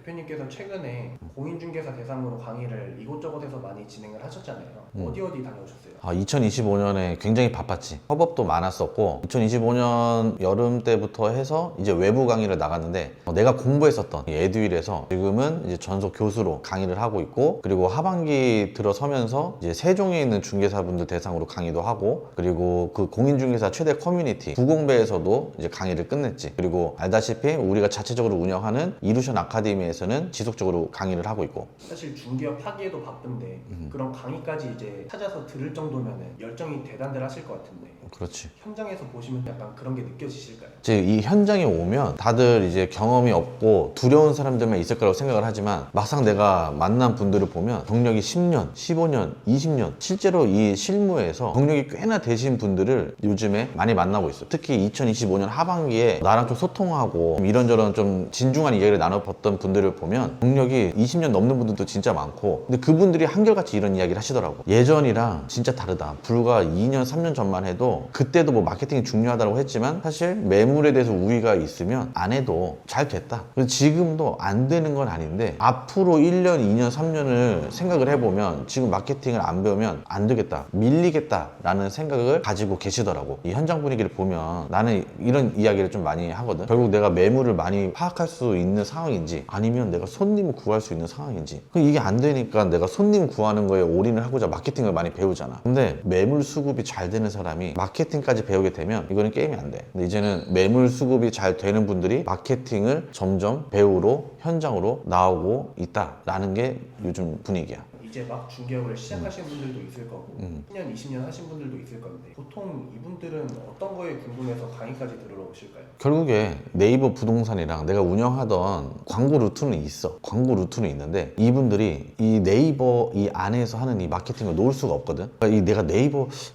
대표님께서 최근에 공인중개사 대상으로 강의를 이곳저곳에서 많이 진행을 하셨잖아요. 어디 다녀오셨어요? 2025년에 굉장히 바빴지. 협업도 많았었고 2025년 여름 때부터 해서 이제 외부 강의를 나갔는데 내가 공부했었던 이 에듀윌에서 지금은 이제 전속 교수로 강의를 하고 있고, 그리고 하반기 들어서면서 이제 세종에 있는 중개사분들 대상으로 강의도 하고, 그리고 그 공인중개사 최대 커뮤니티 구공배에서도 이제 강의를 끝냈지. 그리고 알다시피 우리가 자체적으로 운영하는 이루션 아카데미에서는 지속적으로 강의를 하고 있고. 사실 중개업 하기에도 바쁜데 그런 강의까지 이제 찾아서 들을 정도면 열정이 대단들 하실 것 같은데 그렇지. 현장에서 보시면 약간 그런 게 느껴지실까요? 이제 이 현장에 오면 다들 이제 경험이 없고 두려운 사람들만 있을 거라고 생각을 하지만, 막상 내가 만난 분들을 보면 경력이 10년, 15년, 20년, 실제로 이 실무에서 경력이 꽤나 되신 분들을 요즘에 많이 만나고 있어. 특히 2025년 하반기에 나랑 좀 소통하고 이런저런 좀 진중한 이야기를 나눠봤던 분들을 보면 경력이 20년 넘는 분들도 진짜 많고, 근데 그분들이 한결같이 이런 이야기를 하시더라고. 예전이랑 진짜 다르다. 불과 2년, 3년 전만 해도 그때도 뭐 마케팅이 중요하다고 했지만 사실 매물에 대해서 우위가 있으면 안 해도 잘 됐다. 그래서 지금도 안 되는 건 아닌데 앞으로 1년, 2년, 3년을 생각을 해보면 지금 마케팅을 안 배우면 안 되겠다, 밀리겠다라는 생각을 가지고 계시더라고. 이 현장 분위기를 보면 나는 이런 이야기를 좀 많이 하거든. 결국 내가 매물을 많이 파악할 수 있는 상황인지 아니면 내가 손님을 구할 수 있는 상황인지. 이게 안 되니까 내가 손님 구하는 거에 올인을 하고자 마케팅을 많이 배우잖아. 근데 매물 수급이 잘 되는 사람이 마케팅까지 배우게 되면 이거는 게임이 안 돼. 근데 이제는 매물 수급이 잘 되는 분들이 마케팅을 점점 배우러 현장으로 나오고 있다라는 게 요즘 분위기야. 이제 막 중개업을 시작하신 분들도 있을 거고 10년, 20년 하신 분들도 있을 건데 보통 이분들은 어떤 거에 궁금해서 강의까지 들으러 오실까요? 결국에 네이버 부동산이랑 내가 운영하던 광고 루트는 있어. 광고 루트는 있는데 이분들이 이 네이버 이 안에서 하는 이 마케팅을 놓을 수가 없거든. 그러니까 이 내가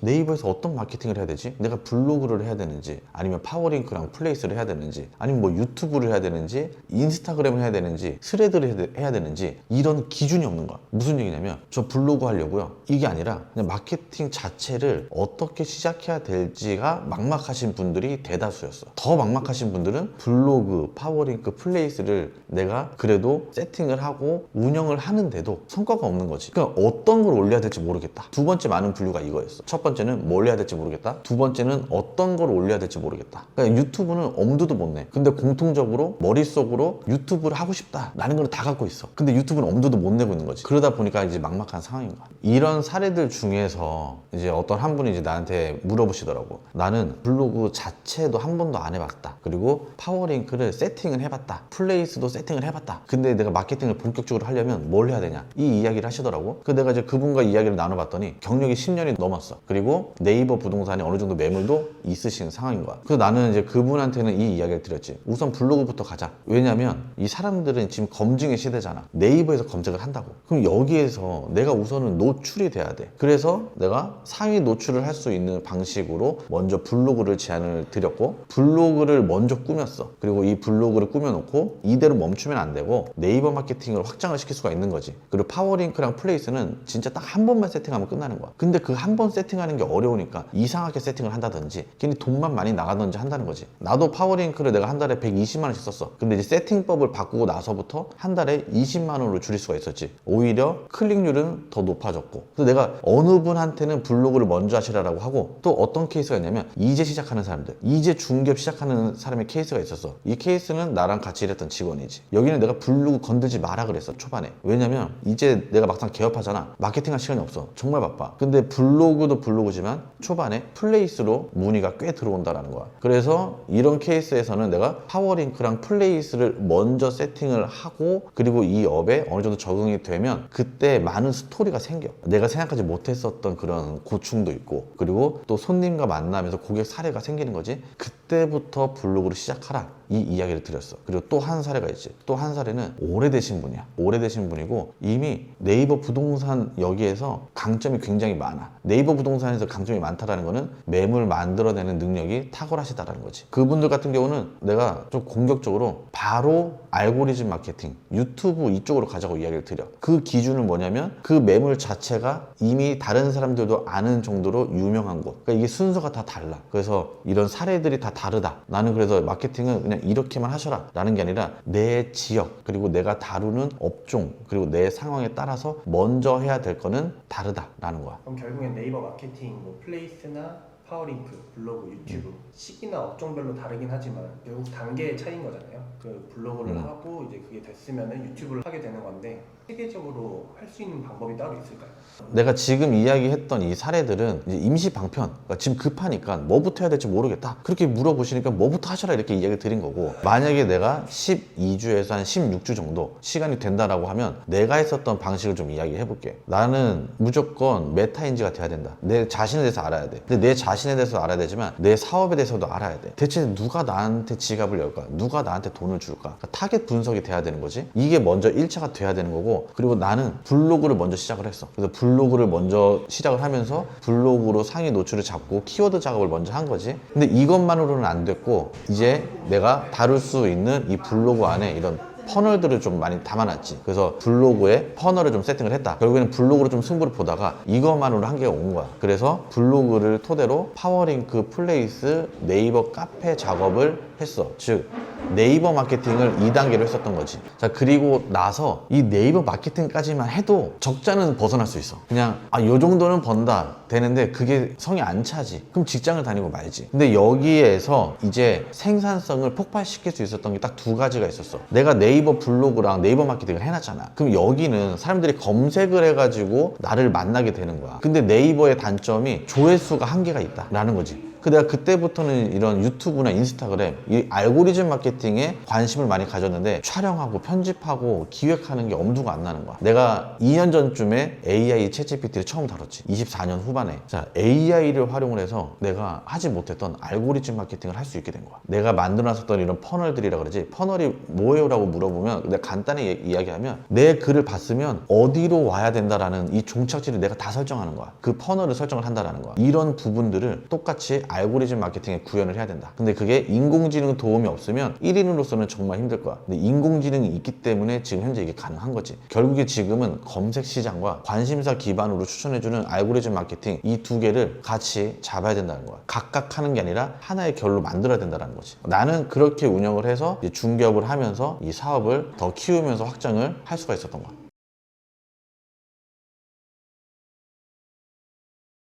네이버에서 어떤 마케팅을 해야 되지? 내가 블로그를 해야 되는지, 아니면 파워링크랑 플레이스를 해야 되는지, 아니면 뭐 유튜브를 해야 되는지, 인스타그램을 해야 되는지, 스레드를 해야 되는지, 이런 기준이 없는 거야. 무슨 얘기냐면 저 블로그 하려고요, 이게 아니라 그냥 마케팅 자체를 어떻게 시작해야 될지가 막막하신 분들이 대다수였어. 더 막막하신 분들은 블로그, 파워링크, 플레이스를 내가 그래도 세팅을 하고 운영을 하는데도 성과가 없는 거지. 그러니까 어떤 걸 올려야 될지 모르겠다. 두 번째 많은 분류가 이거였어. 첫 번째는 뭘 해야 될지 모르겠다. 두 번째는 어떤 걸 올려야 될지 모르겠다. 그러니까 유튜브는 엄두도 못 내. 근데 공통적으로 머릿속으로 유튜브를 하고 싶다라는 걸 다 갖고 있어. 근데 유튜브는 엄두도 못 내고 있는 거지. 그러다 보니까 이제 막막한 상황인 거야. 이런 사례들 중에서 이제 어떤 한 분이 이제 나한테 물어보시더라고. 나는 블로그 자체도 한 번도 안 해봤다. 그리고 파워링크를 세팅을 해봤다. 플레이스도 세팅을 해봤다. 근데 내가 마케팅을 본격적으로 하려면 뭘 해야 되냐? 이 이야기를 하시더라고. 그 내가 이제 그분과 이야기를 나눠봤더니 경력이 10년이 넘었어. 그리고 네이버 부동산에 어느 정도 매물도 있으신 상황인 거야. 그래서 나는 이제 그분한테는 이 이야기를 드렸지. 우선 블로그부터 가자. 왜냐면 이 사람들은 지금 검증의 시대잖아. 네이버에서 검색을 한다고. 그럼 여기에서 내가 우선은 노출이 돼야 돼. 그래서 내가 상위 노출을 할 수 있는 방식으로 먼저 블로그를 제안을 드렸고, 블로그를 먼저 꾸몄어. 그리고 이 블로그를 꾸며놓고 이대로 멈추면 안 되고 네이버 마케팅을 확장을 시킬 수가 있는 거지. 그리고 파워링크랑 플레이스는 진짜 딱 한 번만 세팅하면 끝나는 거야. 근데 그 한 번 세팅하는 게 어려우니까 이상하게 세팅을 한다든지 괜히 돈만 많이 나가든지 한다는 거지. 나도 파워링크를 내가 한 달에 120만 원씩 썼어. 근데 이제 세팅법을 바꾸고 나서부터 한 달에 20만 원으로 줄일 수가 있었지. 오히려 클릭률은 더 높아졌고. 그래서 내가 어느 분한테는 블로그를 먼저 하시라고 하고, 또 어떤 케이스가 있냐면 이제 시작하는 사람들, 이제 중개업 시작하는 사람의 케이스가 있었어. 이 케이스는 나랑 같이 일했던 직원이지. 여기는 내가 블로그 건들지 마라 그랬어, 초반에. 왜냐면 이제 내가 막상 개업하잖아. 마케팅할 시간이 없어. 정말 바빠. 근데 블로그도 블로그지만 초반에 플레이스로 문의가 꽤 들어온다라는 거야. 그래서 이런 케이스에서는 내가 파워링크랑 플레이스를 먼저 세팅을 하고, 그리고 이 업에 어느 정도 적응이 되면 그때 많은 스토리가 생겨. 내가 생각하지 못했었던 그런 고충도 있고, 그리고 또 손님과 만나면서 고객 사례가 생기는 거지. 그때부터 블로그를 시작하라, 이 이야기를 드렸어. 그리고 또 한 사례가 있지. 또 한 사례는 오래되신 분이야. 오래되신 분이고 이미 네이버 부동산 여기에서 강점이 굉장히 많아. 네이버 부동산에서 강점이 많다라는 거는 매물 만들어내는 능력이 탁월하시다라는 거지. 그분들 같은 경우는 내가 좀 공격적으로 바로 알고리즘 마케팅, 유튜브 이쪽으로 가자고 이야기를 드려. 그 기준은 뭐냐면 그 매물 자체가 이미 다른 사람들도 아는 정도로 유명한 곳. 그러니까 이게 순서가 다 달라. 그래서 이런 사례들이 다 다르다. 나는 그래서 마케팅은 그냥 이렇게만 하셔라 라는 게 아니라 내 지역 그리고 내가 다루는 업종 그리고 내 상황에 따라서 먼저 해야 될 거는 다르다라는 거야. 그럼 결국엔 네이버 마케팅, 뭐 플레이스나 파워링크, 블로그, 유튜브 시기나 업종별로 다르긴 하지만 결국 단계의 차이인 거잖아요. 그 블로그를 하고 이제 그게 됐으면은 유튜브를 하게 되는 건데 세계적으로 할 수 있는 방법이 따로 있을까요? 내가 지금 이야기했던 이 사례들은 이제 임시 방편, 그러니까 지금 급하니까 뭐부터 해야 될지 모르겠다 그렇게 물어보시니까 뭐부터 하셔라 이렇게 이야기 드린 거고, 만약에 내가 12주에서 한 16주 정도 시간이 된다라고 하면 내가 했었던 방식을 좀 이야기해 볼게. 나는 무조건 메타인지가 돼야 된다. 내 자신에 대해서 알아야 돼. 근데 내 자신에 대해서 알아야 되지만 내 사업에 대해서도 알아야 돼. 대체 누가 나한테 지갑을 열까? 누가 나한테 돈을 줄까? 그러니까 타겟 분석이 돼야 되는 거지. 이게 먼저 1차가 돼야 되는 거고, 그리고 나는 블로그를 먼저 시작을 했어. 그래서 블로그를 먼저 시작을 하면서 블로그로 상위 노출을 잡고 키워드 작업을 먼저 한 거지. 근데 이것만으로는 안 됐고, 이제 내가 다룰 수 있는 이 블로그 안에 이런 퍼널들을 좀 많이 담아놨지. 그래서 블로그에 퍼널을 좀 세팅을 했다. 결국에는 블로그로 좀 승부를 보다가 이것만으로 한계가 온 거야. 그래서 블로그를 토대로 파워링크, 플레이스, 네이버 카페 작업을 했어. 즉 네이버 마케팅을 2단계로 했었던 거지. 자, 그리고 나서 이 네이버 마케팅까지만 해도 적자는 벗어날 수 있어. 그냥 요 정도는 번다 되는데 그게 성이 안 차지. 그럼 직장을 다니고 말지. 근데 여기에서 이제 생산성을 폭발시킬 수 있었던 게 딱 두 가지가 있었어. 내가 네이버 블로그랑 네이버 마케팅을 해놨잖아. 그럼 여기는 사람들이 검색을 해가지고 나를 만나게 되는 거야. 근데 네이버의 단점이 조회수가 한계가 있다라는 거지. 내가 그때부터는 이런 유튜브나 인스타그램 이 알고리즘 마케팅에 관심을 많이 가졌는데 촬영하고 편집하고 기획하는 게 엄두가 안 나는 거야. 내가 2년 전쯤에 AI 챗GPT를 처음 다뤘지. 24년 후반에. 자, AI를 활용을 해서 내가 하지 못했던 알고리즘 마케팅을 할 수 있게 된 거야. 내가 만들어놨었던 이런 퍼널들이라 그러지. 퍼널이 뭐예요? 라고 물어보면 내가 간단히 이야기하면 내 글을 봤으면 어디로 와야 된다라는 이 종착지를 내가 다 설정하는 거야. 그 퍼널을 설정을 한다라는 거야. 이런 부분들을 똑같이 알고리즘 마케팅에 구현을 해야 된다. 근데 그게 인공지능 도움이 없으면 1인으로서는 정말 힘들 거야. 근데 인공지능이 있기 때문에 지금 현재 이게 가능한 거지. 결국에 지금은 검색 시장과 관심사 기반으로 추천해주는 알고리즘 마케팅 이 두 개를 같이 잡아야 된다는 거야. 각각 하는 게 아니라 하나의 결로 만들어야 된다는 거지. 나는 그렇게 운영을 해서 중개업을 하면서 이 사업을 더 키우면서 확장을 할 수가 있었던 거야.